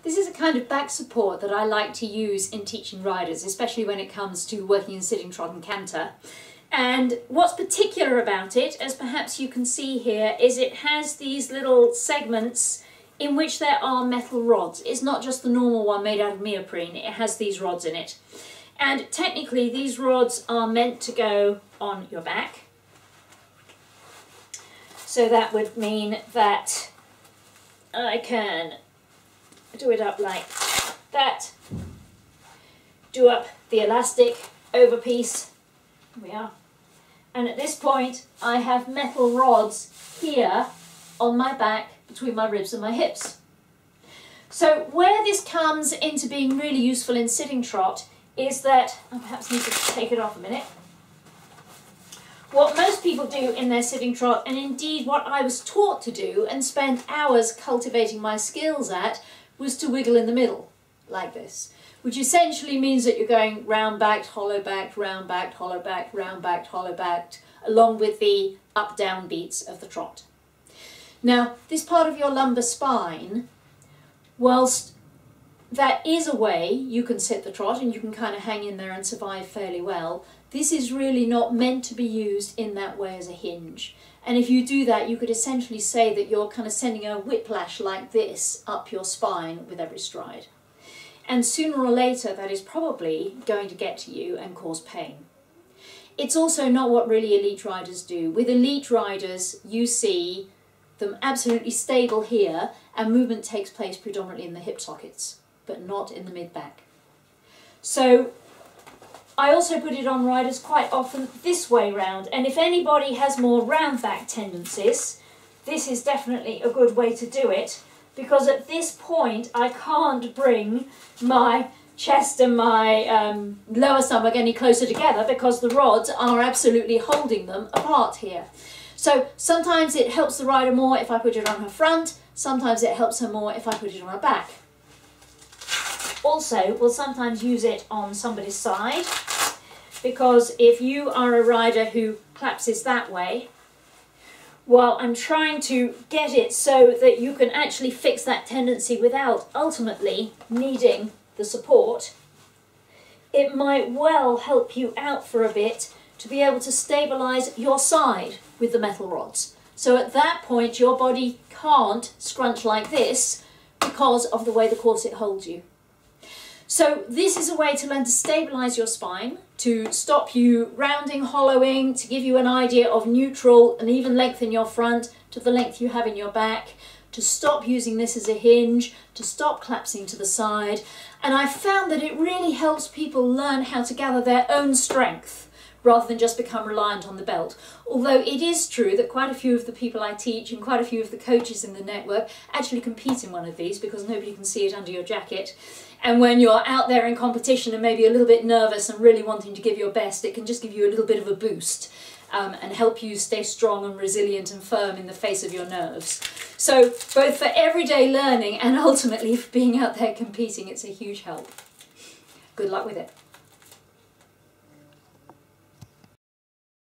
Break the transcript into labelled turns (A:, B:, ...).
A: This is a kind of back support that I like to use in teaching riders, especially when it comes to working in sitting, trot and canter. And what's particular about it, as perhaps you can see here, is it has these little segments in which there are metal rods. It's not just the normal one made out of neoprene, it has these rods in it. And technically these rods are meant to go on your back. So that would mean that I can do it up like that, do up the elastic over piece, here we are. And at this point I have metal rods here on my back between my ribs and my hips. So where this comes into being really useful in sitting trot is that, I perhaps need to take it off a minute. What most people do in their sitting trot, and indeed what I was taught to do and spent hours cultivating my skills at, was to wiggle in the middle, like this. Which essentially means that you're going round-backed, hollow-backed, round-backed, hollow-backed, round-backed, hollow-backed, along with the up-down beats of the trot. Now, this part of your lumbar spine, whilst that is a way you can sit the trot and you can kind of hang in there and survive fairly well, this is really not meant to be used in that way as a hinge. And if you do that, you could essentially say that you're kind of sending a whiplash like this up your spine with every stride. And sooner or later, that is probably going to get to you and cause pain. It's also not what really elite riders do. With elite riders, you see them absolutely stable here, and movement takes place predominantly in the hip sockets, but not in the mid-back. So I also put it on riders quite often this way round, and if anybody has more round back tendencies, this is definitely a good way to do it, because at this point I can't bring my chest and my lower stomach any closer together because the rods are absolutely holding them apart here. So sometimes it helps the rider more if I put it on her front, sometimes it helps her more if I put it on her back. Also, we'll sometimes use it on somebody's side, because if you are a rider who collapses that way, well, I'm trying to get it so that you can actually fix that tendency without ultimately needing the support. It might well help you out for a bit to be able to stabilise your side with the metal rods. So at that point your body can't scrunch like this because of the way the corset holds you. So this is a way to learn to stabilise your spine, to stop you rounding, hollowing, to give you an idea of neutral and even length in your front to the length you have in your back, to stop using this as a hinge, to stop collapsing to the side. And I found that it really helps people learn how to gather their own strength rather than just become reliant on the belt. Although it is true that quite a few of the people I teach and quite a few of the coaches in the network actually compete in one of these because nobody can see it under your jacket. And when you're out there in competition and maybe a little bit nervous and really wanting to give your best, it can just give you a little bit of a boost and help you stay strong and resilient and firm in the face of your nerves. So both for everyday learning and ultimately for being out there competing, it's a huge help. Good luck with it.